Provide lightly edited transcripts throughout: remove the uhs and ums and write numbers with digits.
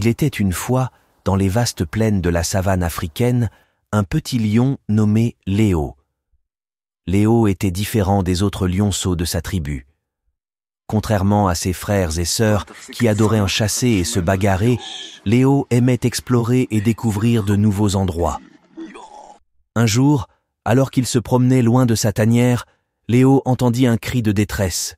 Il était une fois, dans les vastes plaines de la savane africaine, un petit lion nommé Léo. Léo était différent des autres lionceaux de sa tribu. Contrairement à ses frères et sœurs qui adoraient en chasser et se bagarrer, Léo aimait explorer et découvrir de nouveaux endroits. Un jour, alors qu'il se promenait loin de sa tanière, Léo entendit un cri de détresse.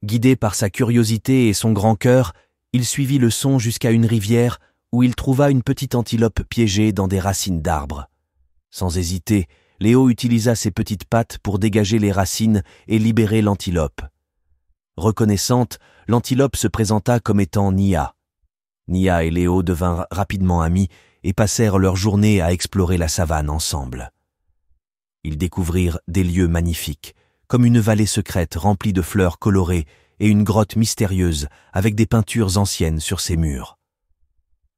Guidé par sa curiosité et son grand cœur, il suivit le son jusqu'à une rivière où il trouva une petite antilope piégée dans des racines d'arbres. Sans hésiter, Léo utilisa ses petites pattes pour dégager les racines et libérer l'antilope. Reconnaissante, l'antilope se présenta comme étant Nia. Nia et Léo devinrent rapidement amis et passèrent leur journée à explorer la savane ensemble. Ils découvrirent des lieux magnifiques, comme une vallée secrète remplie de fleurs colorées et une grotte mystérieuse avec des peintures anciennes sur ses murs.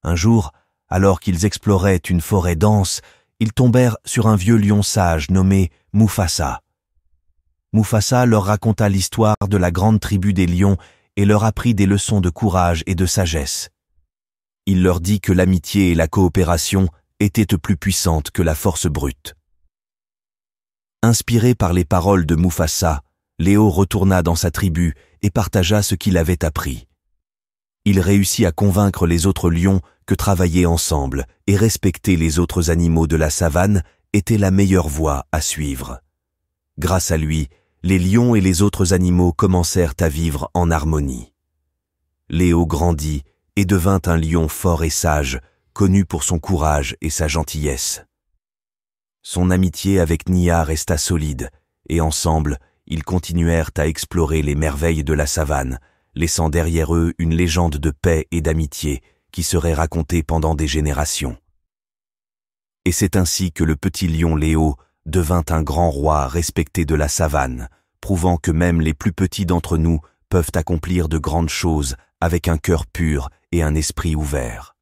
Un jour, alors qu'ils exploraient une forêt dense, ils tombèrent sur un vieux lion sage nommé Mufasa. Mufasa leur raconta l'histoire de la grande tribu des lions et leur apprit des leçons de courage et de sagesse. Il leur dit que l'amitié et la coopération étaient plus puissantes que la force brute. Inspiré par les paroles de Mufasa, Léo retourna dans sa tribu et partagea ce qu'il avait appris. Il réussit à convaincre les autres lions que travailler ensemble et respecter les autres animaux de la savane était la meilleure voie à suivre. Grâce à lui, les lions et les autres animaux commencèrent à vivre en harmonie. Léo grandit et devint un lion fort et sage, connu pour son courage et sa gentillesse. Son amitié avec Nia resta solide, et ensemble, ils continuèrent à explorer les merveilles de la savane, laissant derrière eux une légende de paix et d'amitié qui serait racontée pendant des générations. Et c'est ainsi que le petit lion Léo devint un grand roi respecté de la savane, prouvant que même les plus petits d'entre nous peuvent accomplir de grandes choses avec un cœur pur et un esprit ouvert.